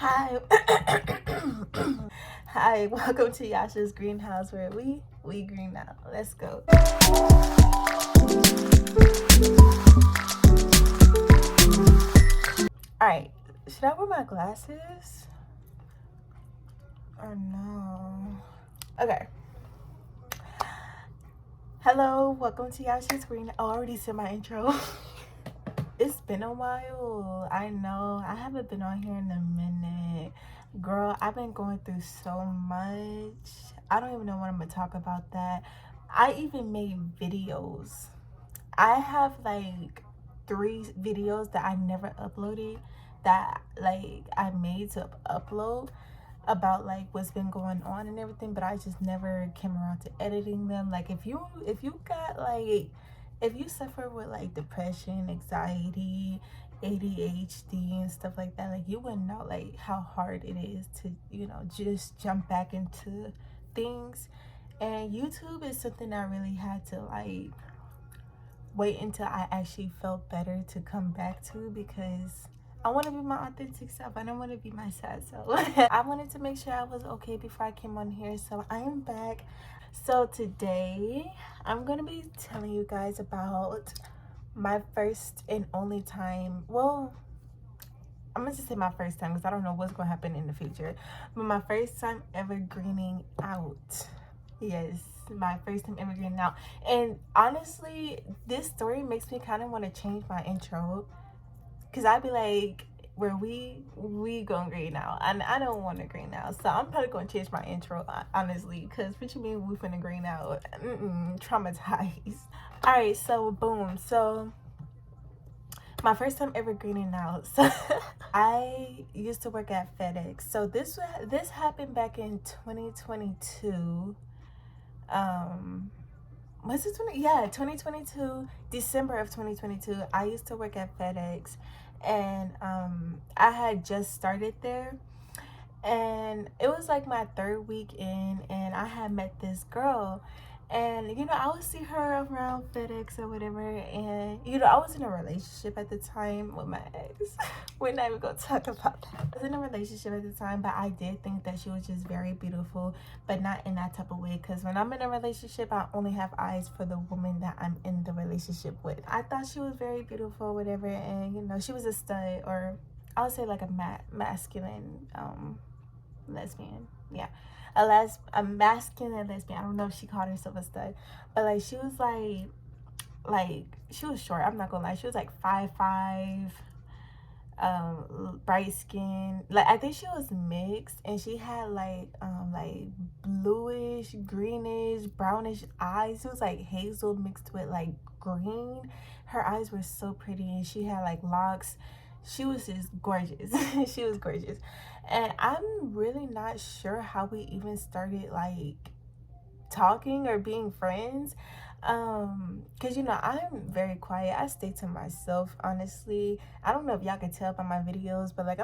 Hi. Hi, welcome to Yasha's greenhouse where we green now. Let's go. Alright, should I wear my glasses? Or no? Okay. Hello, welcome to Yasha's green. Oh, I already said my intro. It's been a while. I know. I haven't been on here in a minute. Girl, I've been going through so much. I don't even know what I'm gonna talk about that. I even made videos. I have like 3 videos that I never uploaded that like I made to upload about like what's been going on and everything, but I just never came around to editing them. Like if you got like, if you suffer with like depression, anxiety, ADHD and stuff like that, like you wouldn't know like how hard it is to, just jump back into things. And YouTube is something I really had to like wait until I actually felt better to come back to, because I want to be my authentic self. I don't want to be my sad self. I wanted to make sure I was okay before I came on here. So I am back. So today I'm going to be telling you guys about my first and only time. Well, I'm going to just say my first time because I don't know what's going to happen in the future. But my first time ever greening out. Yes, my first time ever greening out. And honestly, this story makes me kind of want to change my intro, because I'd be like, where we gonna green out, and I don't want to green out, so I'm probably gonna change my intro, honestly, because what you mean we finna green out? Traumatized. All right, so boom. So my first time ever greening out. So I used to work at FedEx. So this happened back in 2022. Was it 2022, December of 2022. I used to work at FedEx, and I had just started there, and it was like my 3rd week in, and I had met this girl, and I would see her around FedEx or whatever, and I was in a relationship at the time with my ex. We're not even gonna talk about that. I was in a relationship at the time, but I did think that she was just very beautiful, but not in that type of way, because when I'm in a relationship, I only have eyes for the woman that I'm in the relationship with. I thought she was very beautiful, whatever, and she was a stud, or I would say like a masculine lesbian. Yeah, a masculine lesbian. I don't know if she called herself a stud, but like she was like she was short. I'm not gonna lie, she was like 5'5", bright skin. Like I think she was mixed, and she had like bluish, greenish, brownish eyes. It was like hazel mixed with like green. Her eyes were so pretty, and she had like locks. She was just gorgeous. She was gorgeous. And I'm really not sure how we even started like talking or being friends, because I'm very quiet. I stay to myself, honestly. I don't know if y'all can tell by my videos, but like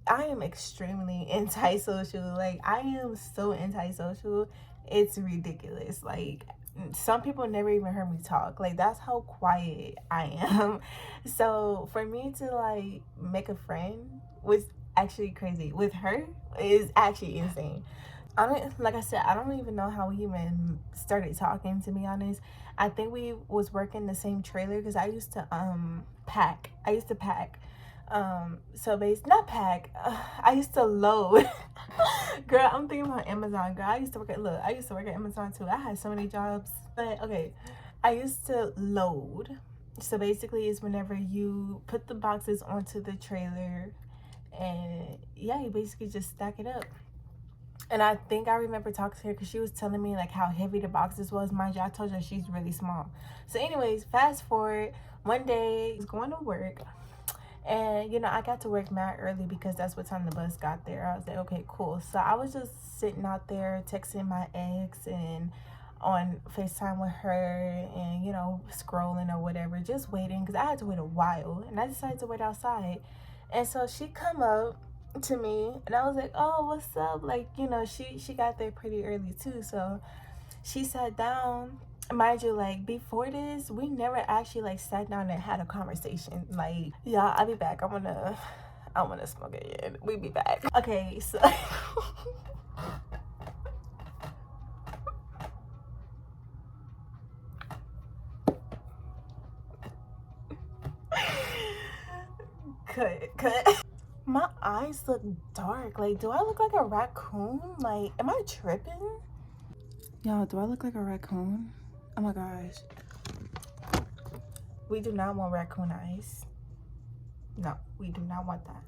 I am extremely antisocial. Like I am so antisocial, it's ridiculous. Like some people never even heard me talk. Like that's how quiet I am. So for me to like make a friend was actually crazy. With her is actually insane. I don't, like I said, I don't even know how we even started talking, to be honest. I think we was working the same trailer, because I used to pack. I used to pack. So not pack. I used to load. Girl, I'm thinking about Amazon. Girl, I used to work at Amazon too. I had so many jobs. But okay, I used to load. So basically it's whenever you put the boxes onto the trailer, and yeah, you basically just stack it up. And I think I remember talking to her because she was telling me like how heavy the boxes was. Mind you, I told her she's really small. So anyways, fast forward, one day I was going to work, and I got to work mad early because that's what time the bus got there. I was like, okay, cool. So I was just sitting out there texting my ex and on FaceTime with her, and scrolling or whatever, just waiting, because I had to wait a while, and I decided to wait outside. And so she come up to me, and I was like, oh, what's up? Like, she got there pretty early too. So she sat down. Mind you, like before this, we never actually like sat down and had a conversation. Like, yeah, I'll be back. I want to smoke again. We be back. Okay, so cut. My eyes look dark. Like, do I look like a raccoon? Like, am I tripping? Y'all, do I look like a raccoon? Oh my gosh. We do not want raccoon eyes. No, we do not want that.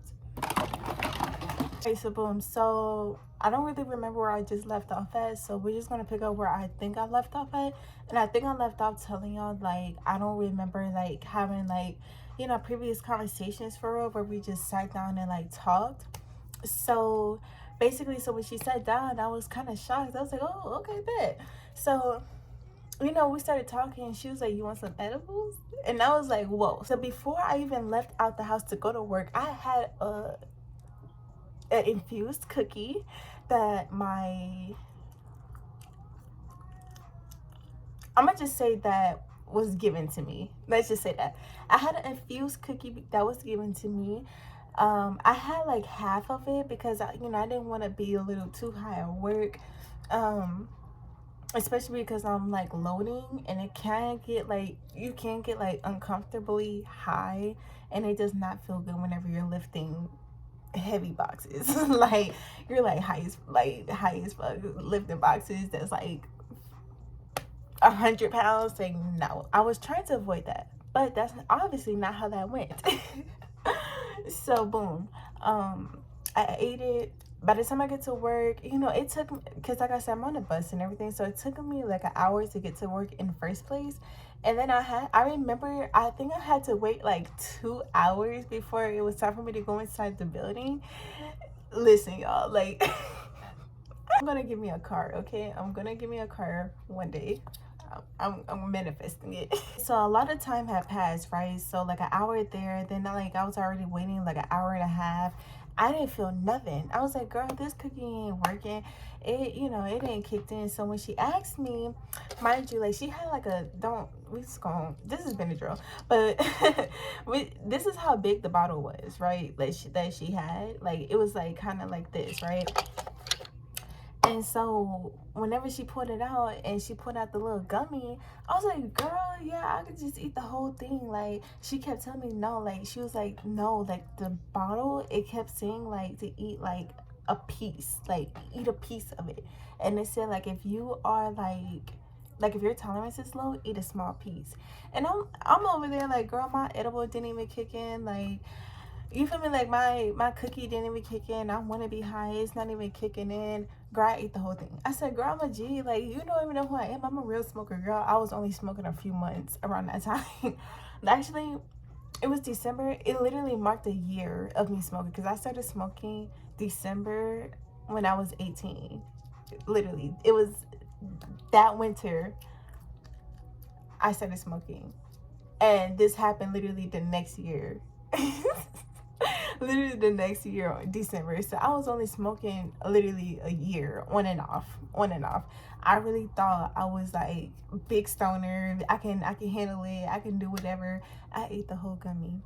Okay, so boom. So I don't really remember where I just left off at. So we're just gonna pick up where I think I left off at. And I think I left off telling y'all, like, I don't remember like having like, you know, previous conversations for real where we just sat down and like talked. So basically, so when she sat down, I was kind of shocked. I was like, oh, okay, bet. So, you know, we started talking and she was like, you want some edibles? And I was like, whoa. So before I even left out the house to go to work, I had an infused cookie that I'm gonna just say that was given to me. Let's just say that. I had an infused cookie that was given to me. I had like half of it because I didn't want to be a little too high at work. Especially because I'm like loading and it can get like, you can get like uncomfortably high and it does not feel good whenever you're lifting heavy boxes. Like you're like high as fuck lifting boxes that's like 100 pounds. Like no, I was trying to avoid that, but that's obviously not how that went. So boom, I ate it. By the time I get to work, it took, because like I said, I'm on a bus and everything, so it took me like an hour to get to work in the first place. And then I remember, I think I had to wait like 2 hours before it was time for me to go inside the building. Listen, y'all, like, I'm gonna give me a car, okay? I'm gonna give me a car one day. I'm manifesting it. So a lot of time had passed, right? So like an hour there, then like I was already waiting like an hour and a half. I didn't feel nothing. I was like, girl, this cookie ain't working. It ain't kicked in. So when she asked me, mind you, like she had like this has been a drill, but this is how big the bottle was, right? Like that she had, like it was like kind of like this, right? And so whenever she pulled it out and she put out the little gummy, I was like, girl, yeah, I could just eat the whole thing. Like she kept telling me no, like she was like, no, like the bottle, it kept saying like to eat like a piece, like eat a piece of it. And it said like if you are like if your tolerance is low, eat a small piece. And I'm over there like, girl, my edible didn't even kick in. Like, you feel me? Like my cookie didn't even kick in. I want to be high. It's not even kicking in. Girl, I ate the whole thing. I said, girl, I'm a G. Like, you don't even know who I am. I'm a real smoker, girl. I was only smoking a few months around that time. Actually, it was December. It literally marked a year of me smoking because I started smoking December when I was 18. Literally, it was that winter I started smoking. And this happened literally the next year. Literally the next year, December. So I was only smoking literally a year, on and off. I really thought I was like big stoner. I can handle it. I can do whatever. I ate the whole gummy.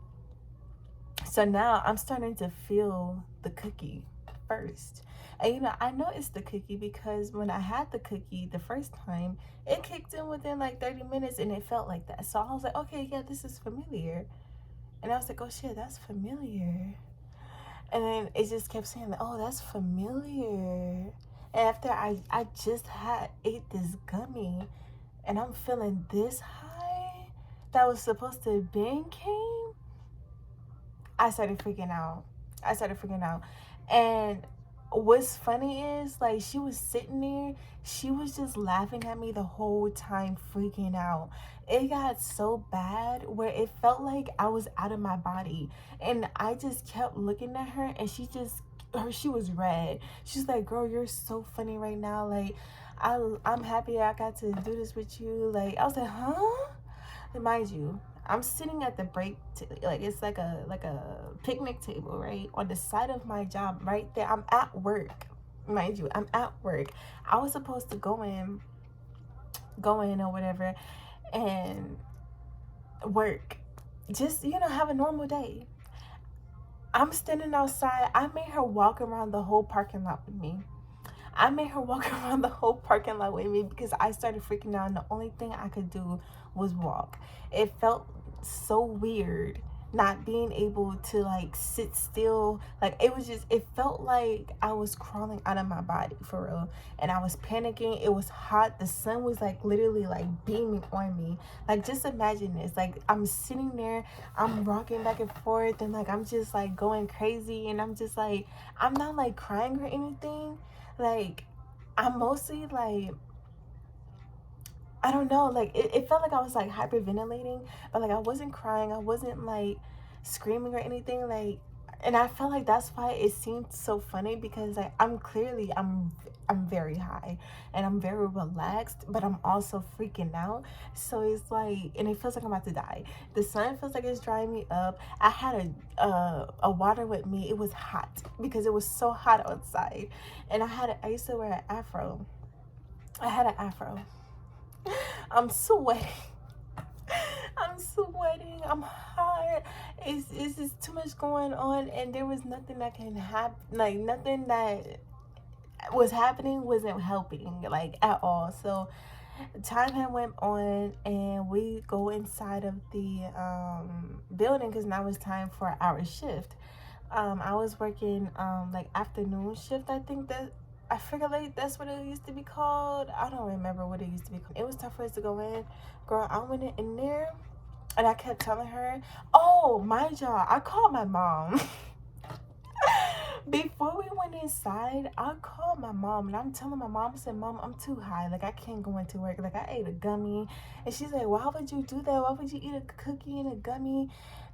So now I'm starting to feel the cookie first. And I know it's the cookie because when I had the cookie the first time, it kicked in within like 30 minutes and it felt like that. So I was like, okay, yeah, this is familiar. And I was like, oh shit, that's familiar. And then it just kept saying, like, oh, that's familiar. And after I just ate this gummy and I'm feeling this high that was supposed to have been came, I started freaking out. And what's funny is, like, she was sitting there, she was just laughing at me the whole time, freaking out. It got so bad where it felt like I was out of my body, and I just kept looking at her, and she was red. She's like, girl, you're so funny right now. Like, I'm happy I got to do this with you. Like, I was like, huh? And mind you, I'm sitting at the break, like it's like a picnic table, right? On the side of my job, right there. I'm at work, mind you. I'm at work. I was supposed to go in or whatever, and work. Just have a normal day. I'm standing outside. I made her walk around the whole parking lot with me. I made her walk around the whole parking lot with me because I started freaking out, and the only thing I could do was walk. It felt so weird not being able to like sit still. Like it was just, it felt like I was crawling out of my body for real, and I was panicking. It was hot. The sun was like literally like beaming on me. Like just imagine this, like I'm sitting there, I'm rocking back and forth, and like I'm just like going crazy, and I'm just like, I'm not like crying or anything. Like I'm mostly like, I don't know, like it felt like I was like hyperventilating, but like I wasn't crying, I wasn't like screaming or anything, like, and I felt like that's why it seemed so funny, because like I'm very high and I'm very relaxed, but I'm also freaking out. So it's like, and it feels like I'm about to die. The sun feels like it's drying me up. I had a water with me. It was hot because it was so hot outside, and I used to wear an afro. I had an afro. I'm sweating. I'm sweating. I'm hot. It's just too much going on, and there was nothing that can happen. Like nothing that was happening wasn't helping, like at all. So time had went on, and we go inside of the building because now it's time for our shift. I was working like afternoon shift. I think that, I forget, like that's what it used to be called. I don't remember what it used to be called. It was tough for us to go in. Girl, I went in there, and I kept telling her, oh, mind y'all, I called my mom. Before we went inside, I called my mom, and I'm telling my mom, I said, Mom, I'm too high. Like, I can't go into work. Like, I ate a gummy. And she's like, why would you do that? Why would you eat a cookie and a gummy?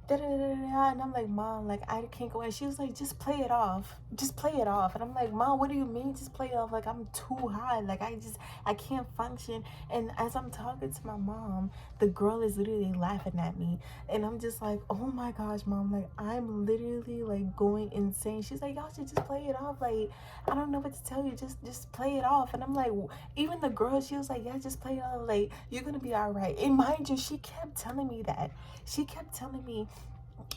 Da, da, da, da, da. And I'm like, Mom, like, I can't go in. She was like, just play it off. Just play it off. And I'm like, Mom, what do you mean just play it off? Like, I'm too high. Like, I can't function. And as I'm talking to my mom, the girl is literally laughing at me, and I'm just like, oh my gosh, Mom, like I'm literally like going insane. She's like, y'all should just play it off. Like, I don't know what to tell you. Just play it off. And I'm like, even the girl, she was like, yeah, just play it off. Like, you're gonna be all right. And mind you, she kept telling me that. She kept telling me,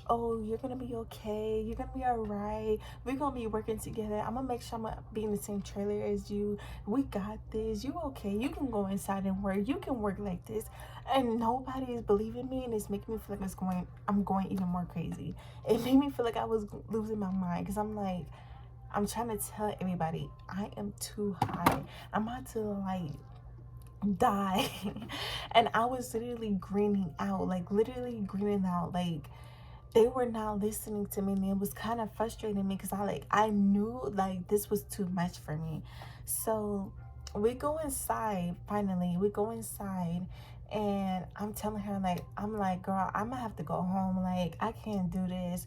oh, you're gonna be okay, you're gonna be all right, we're gonna be working together, I'm gonna make sure I'm gonna be in the same trailer as you, we got this, you okay, you can go inside and work, you can work like this. And nobody is believing me, and it's making me feel like I'm going even more crazy. It made me feel like I was losing my mind, because I'm like, I'm trying to tell everybody I am too high, I'm about to like die. And I was literally greening out, like literally greening out, like they were not listening to me, and it was kind of frustrating me, because I knew like this was too much for me. So we go inside, finally we go inside, and I'm telling her, like, I'm like, girl, I'm gonna have to go home, like I can't do this.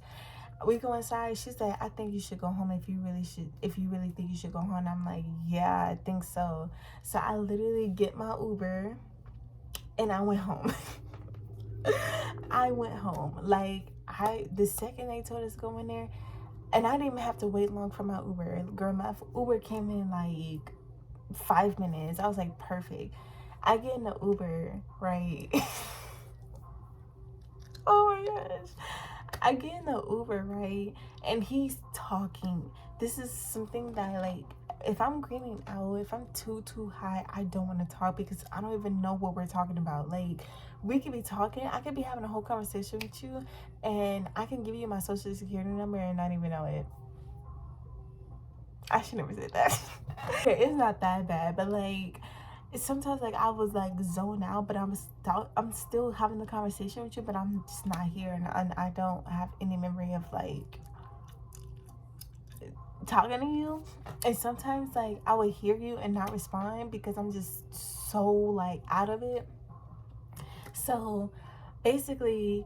We go inside, she's like, I think you should go home, if you really think you should go home. And I'm like, yeah, I think so. So I literally get my Uber, and I went home. I went home. Like, the second they told us to go in there, and I didn't even have to wait long for my Uber. Girl, my Uber came in like 5 minutes. I was like, perfect. I get in the Uber, right? Oh my gosh. I get in the Uber, right? And he's talking. This is something that, like, if I'm greening out, if I'm too high, I don't want to talk, because I don't even know what we're talking about. Like, we could be talking, I could be having a whole conversation with you, and I can give you my social security number and not even know it. I should never say that. It's not that bad, but like, sometimes like I was like zone out, but I'm still having the conversation with you, but I'm just not here, and I don't have any memory of like talking to you. And sometimes like I would hear you and not respond, because I'm just so like out of it. So basically,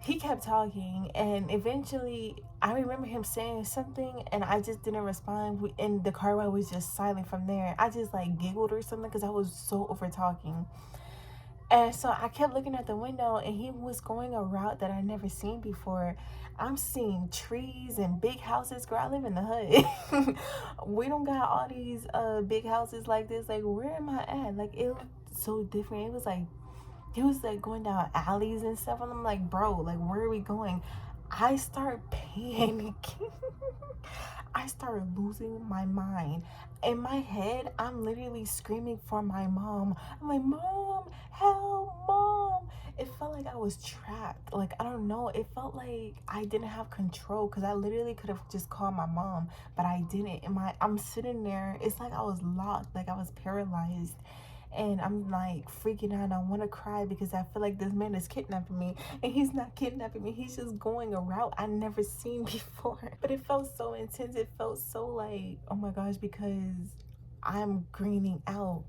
he kept talking, and eventually I remember him saying something, and I just didn't respond, and the car ride was just silent from there. I just like giggled or something, because I was so over talking. And so I kept looking at the window, and he was going a route that I never seen before. I'm seeing trees and big houses. Girl, I live in the hood. We don't got all these big houses like this. Like, where am I at? Like, it looked so different. It was like, he was like going down alleys and stuff, and I'm like, bro, like, where are we going? I start panicking. I started losing my mind. In my head, I'm literally screaming for my mom. I'm like, Mom, help, Mom. It felt like I was trapped. Like, I don't know. It felt like I didn't have control because I literally could have just called my mom, but I didn't. I'm sitting there. It's like I was locked, like I was paralyzed. And I'm like freaking out. I want to cry because I feel like this man is kidnapping me, and he's not kidnapping me. He's just going a route I never seen before. But it felt so intense. It felt so like, oh my gosh, because I'm greening out.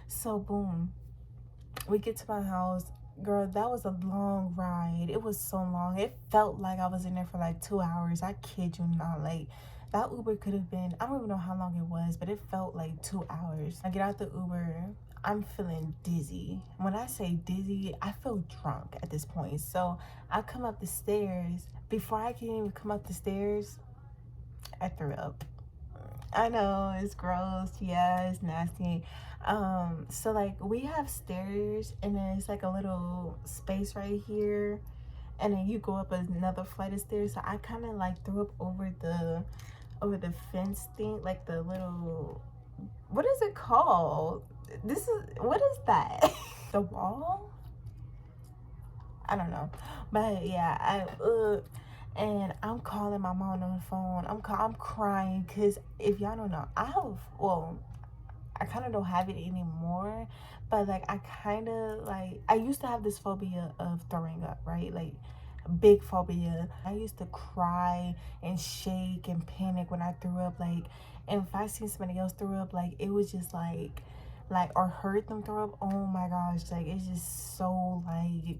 So boom, we get to my house. Girl, that was a long ride. It was so long. It felt like I was in there for like 2 hours. I kid you not. Like, that Uber could have been, I don't even know how long it was, but it felt like 2 hours. I get out the Uber. I'm feeling dizzy. When I say dizzy, I feel drunk at this point. So I come up the stairs. Before I can even come up the stairs, I threw up. I know it's gross. Yeah, it's nasty. So like we have stairs, and then it's like a little space right here, and then you go up another flight of stairs. So I kind of like threw up over the fence thing, like the little, what is it called? This is, what is that? The wall? I don't know, but yeah, and I'm calling my mom on the phone. I'm crying because if y'all don't know, I kind of don't have it anymore, but like I kind of like, I used to have this phobia of throwing up, right? Like big phobia. I used to cry and shake and panic when I threw up, like, and if I seen somebody else throw up, like it was just like or heard them throw up, oh my gosh, like it's just so like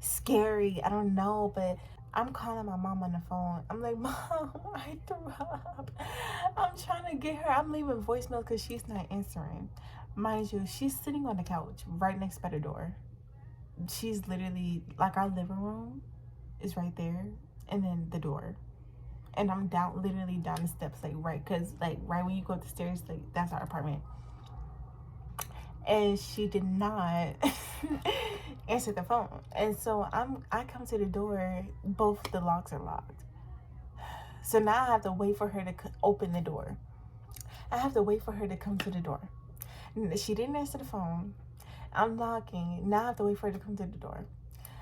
scary. I don't know, but I'm calling my mom on the phone. I'm like, Mom, I threw up. I'm trying to get her. I'm leaving voicemail because she's not answering. Mind you, she's sitting on the couch right next by the door. She's literally like, our living room is right there, and then the door. And I'm down, literally down the steps, like right, because like right when you go up the stairs, like that's our apartment. And she did not answer the phone. And so I come to the door, both the locks are locked. So now I have to wait for her to open the door. I have to wait for her to come to the door. She didn't answer the phone. I'm locking. Now I have to wait for her to come to the door.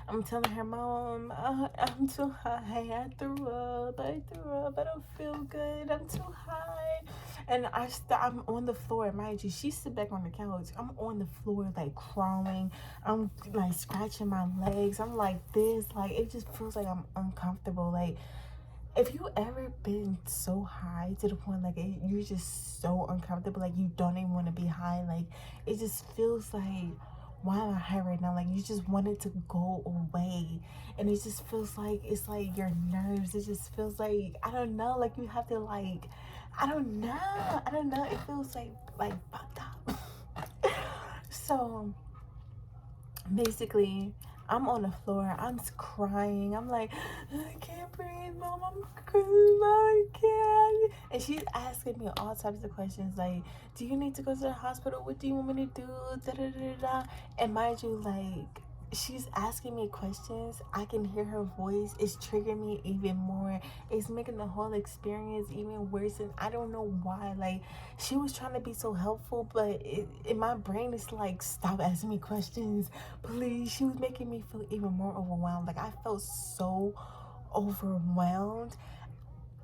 I'm telling her, Mom, I'm too high. I threw up. I don't feel good. I'm too high. And I'm on the floor. Mind you, she sit back on the couch. I'm on the floor, like crawling. I'm like scratching my legs. I'm like this. Like, it just feels like I'm uncomfortable. Like, if you ever been so high to the point like you're just so uncomfortable, like you don't even want to be high, like it just feels like, why am I high right now? Like you just want it to go away, and it just feels like it's like your nerves. It just feels like, I don't know, like you have to like, I don't know. It feels like fucked up. So basically, I'm on the floor, I'm crying, I'm like, I can't breathe, Mom, I'm crying, I can't. And she's asking me all types of questions like, do you need to go to the hospital, what do you want me to do, da da da da. And mind you, like, she's asking me questions, I can hear her voice, it's triggering me even more, it's making the whole experience even worse, and I don't know why. Like, she was trying to be so helpful, but in my brain it's like, stop asking me questions, please. She was making me feel even more overwhelmed. Like, I felt so overwhelmed.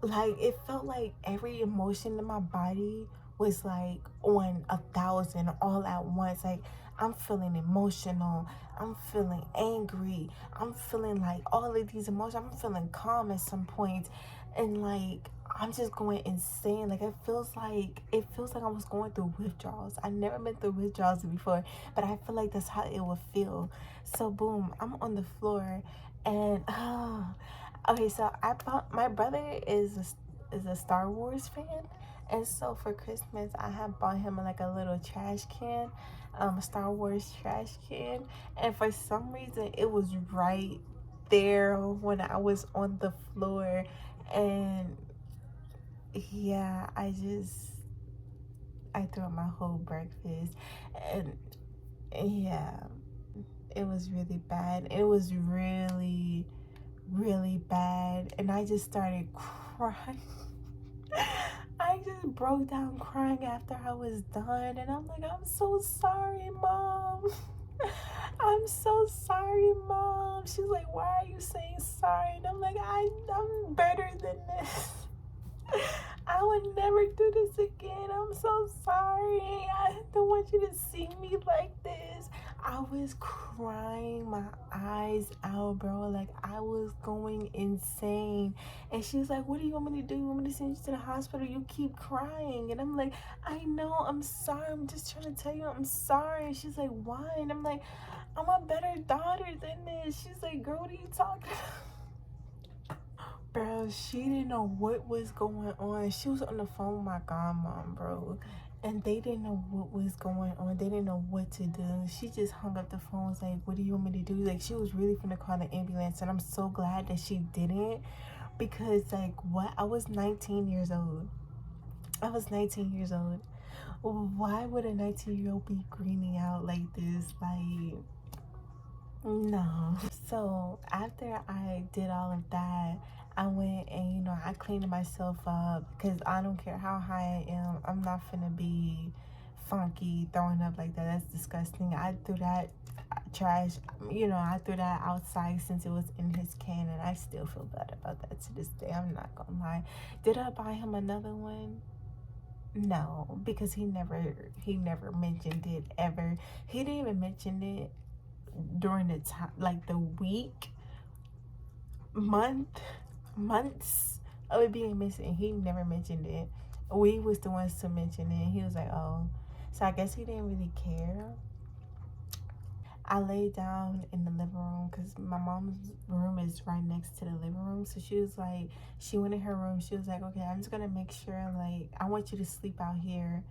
Like, it felt like every emotion in my body was like on 1,000 all at once. Like, I'm feeling emotional, I'm feeling angry, I'm feeling like all of these emotions, I'm feeling calm at some point, and like I'm just going insane. Like, it feels like I was going through withdrawals. I never been through withdrawals before, but I feel like that's how it would feel. So boom, I'm on the floor, and okay, so I bought, my brother is a Star Wars fan, and so for Christmas I have bought him like a little trash can, a Star Wars trash can, and for some reason it was right there when I was on the floor, and yeah, I threw up my whole breakfast, and yeah, it was really bad. It was really, really bad, and I just started crying. I just broke down crying after I was done, and I'm like, I'm so sorry, Mom. I'm so sorry, Mom. She's like, why are you saying sorry? And I'm like, I'm better than this. I would never do this again. I'm so sorry. I don't want you to see me like this. I was crying my eyes out, bro. Like, I was going insane. And she's like, what do you want me to do? You want me to send you to the hospital? You keep crying. And I'm like, I know, I'm sorry. I'm just trying to tell you I'm sorry. And she's like, why? And I'm like, I'm a better daughter than this. She's like, girl, what are you talking about? Bro, she didn't know what was going on. She was on the phone with my godmom, bro. And they didn't know what was going on. They didn't know what to do. She just hung up the phone, was like, what do you want me to do? Like, she was really finna call the ambulance. And I'm so glad that she didn't. Because, like, what? I was 19 years old. I was 19 years old. Why would a 19-year-old be greening out like this? Like, no. So after I did all of that, I went and, you know, I cleaned myself up, because I don't care how high I am, I'm not finna be funky throwing up like that. That's disgusting. I threw that trash, you know, I threw that outside since it was in his can, and I still feel bad about that to this day. I'm not gonna lie. Did I buy him another one? No, because he never mentioned it ever. He didn't even mention it during the time, like the week, months of it being missing. He never mentioned it. We was the ones to mention it. He was like, oh. So I guess he didn't really care. I laid down in the living room, because my mom's room is right next to the living room. So she was like, she went in her room. She was like, okay, I'm just gonna make sure, like, I want you to sleep out here,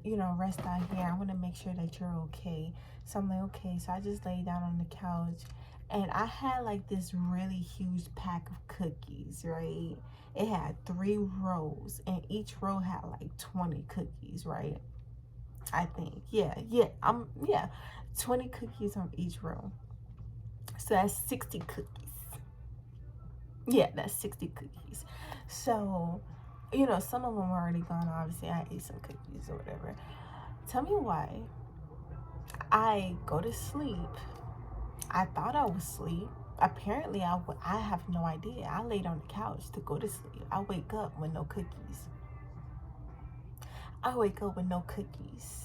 you know, rest out here. I want to make sure that you're okay. So I'm like, okay. So I just laid down on the couch, and I had like this really huge pack of cookies, right? It had 3 rows, and each row had like 20 cookies, right? I think. Yeah. 20 cookies on each row. So that's 60 cookies. Yeah, that's 60 cookies. So, you know, some of them are already gone. Obviously, I ate some cookies or whatever. Tell me why I go to sleep. I thought I was asleep. Apparently, I have no idea. I laid on the couch to go to sleep. I wake up with no cookies. I wake up with no cookies.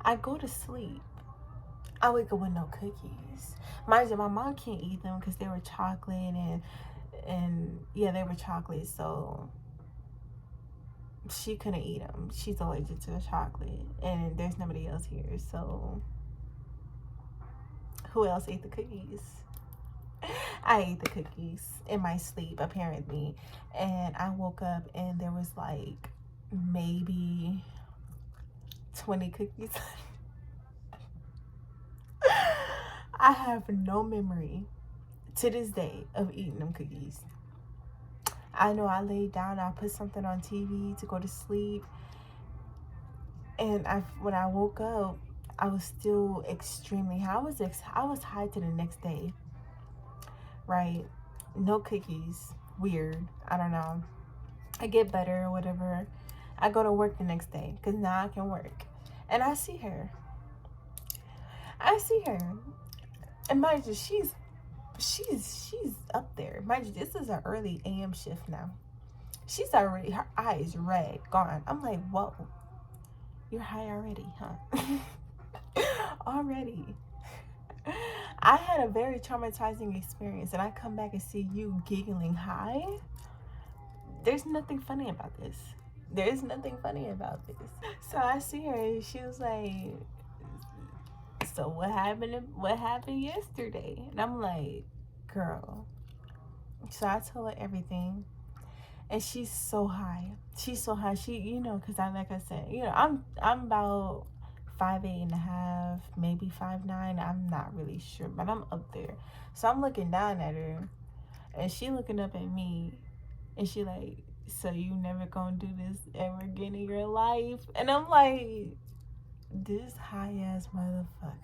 I go to sleep. I wake up with no cookies. Mind you, my mom can't eat them because they were chocolate, and yeah, they were chocolate, so she couldn't eat them. She's allergic to the chocolate, and there's nobody else here, so who else ate the cookies? I ate the cookies in my sleep, apparently, and I woke up and there was like maybe 20 cookies. I have no memory to this day of eating them cookies. I know I laid down, I put something on TV to go to sleep, and when I woke up, I was still extremely high. I was high to the next day, right? No cookies. Weird. I don't know. I get better or whatever. I go to work the next day, because now I can work. And I see her. And mind you, she's up there. Mind you, this is an early AM shift now. She's already, her eyes red, gone. I'm like, whoa. You're high already, huh? Already. I had a very traumatizing experience, and I come back and see you giggling high. There's nothing funny about this. There's nothing funny about this. So I see her, and she was like, so what happened yesterday? And I'm like, girl. So I told her everything. And she's so high. She, you know, because like I said, you know, I'm about 5'8.5", maybe 5'9". I'm not really sure, but I'm up there. So I'm looking down at her, and she looking up at me, and she like, so you never gonna do this ever again in your life? And I'm like, this high ass motherfucker.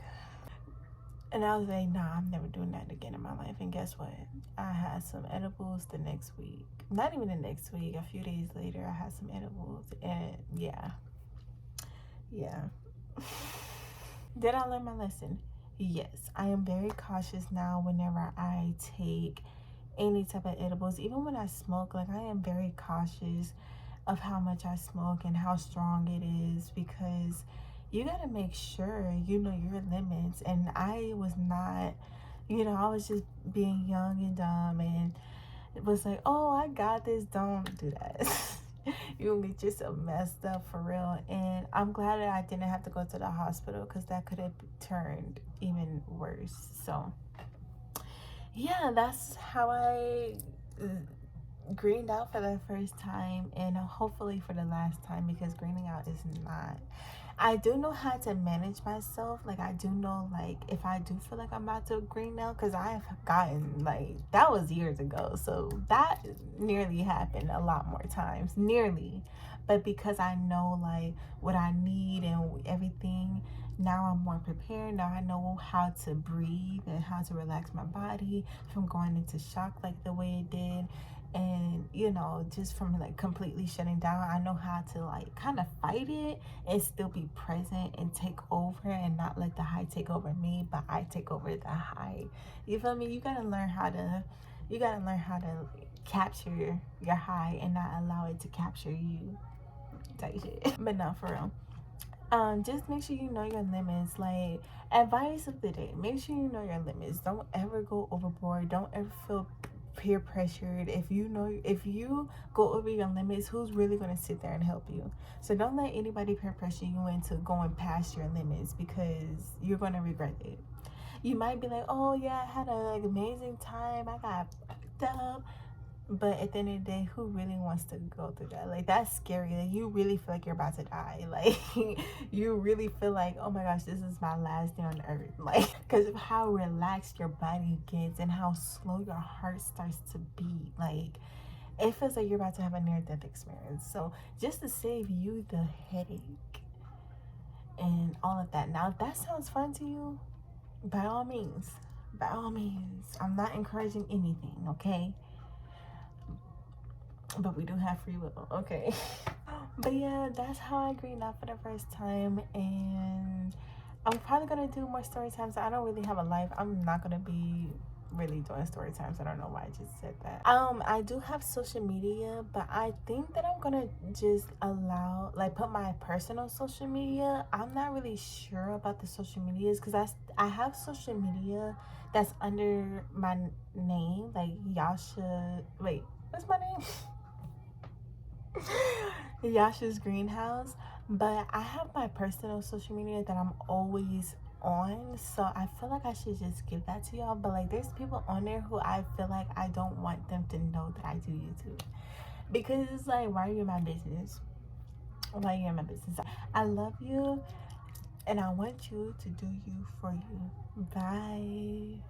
And I was like, nah, I'm never doing that again in my life. And guess what? I had some edibles the next week. Not even the next week, a few days later, I had some edibles. And yeah, yeah. Did I learn my lesson? Yes. I am very cautious now whenever I take any type of edibles. Even when I smoke, like, I am very cautious of how much I smoke and how strong it is, because you got to make sure you know your limits. And I was not, I was just being young and dumb, and it was like, oh, I got this. Don't do that. You'll get yourself messed up for real. And I'm glad that I didn't have to go to the hospital, because that could have turned even worse. So yeah, that's how I greened out for the first time, and hopefully for the last time, because greening out is not, I do know how to manage myself. Like, I do know, like, if I do feel like I'm about to green out, because I've gotten, like, that was years ago, so that nearly happened a lot more times, nearly. But because I know, like, what I need and everything, now I'm more prepared. Now I know how to breathe and how to relax my body from going into shock like the way it did. And just from like completely shutting down, I know how to like kind of fight it and still be present and take over, and not let the high take over me, but I take over the high. You feel me? You gotta learn how to capture your high and not allow it to capture you, type shit. But not for real. Just make sure you know your limits. Like, advice of the day, make sure you know your limits. Don't ever go overboard. Don't ever feel peer pressured. If you go over your limits, who's really going to sit there and help you? So don't let anybody peer pressure you into going past your limits, because you're going to regret it. You might be like, oh yeah, I had an amazing time, I got fucked up, but at the end of the day, who really wants to go through that? Like, that's scary. Like, you really feel like you're about to die. Like, you really feel like, oh my gosh, this is my last day on earth. Like, because of how relaxed your body gets and how slow your heart starts to beat. Like, it feels like you're about to have a near-death experience. So, just to save you the headache and all of that. Now, if that sounds fun to you, by all means. By all means. I'm not encouraging anything, okay? But we do have free will, okay? But yeah, that's how I greened out for the first time. And I'm probably gonna do more story times. I don't really have a life. I'm not gonna be really doing story times. I don't know why I just said that. I do have social media, but I think that I'm gonna just allow, like, put my personal social media. I'm not really sure about the social medias, because I have social media that's under my name, like Yasha. Wait, what's my name? Yasha's Greenhouse. But I have my personal social media that I'm always on, so I feel like I should just give that to y'all. But like, there's people on there who I feel like I don't want them to know that I do YouTube, because it's like, why are you in my business? Why are you in my business? I love you, and I want you to do you for you. Bye.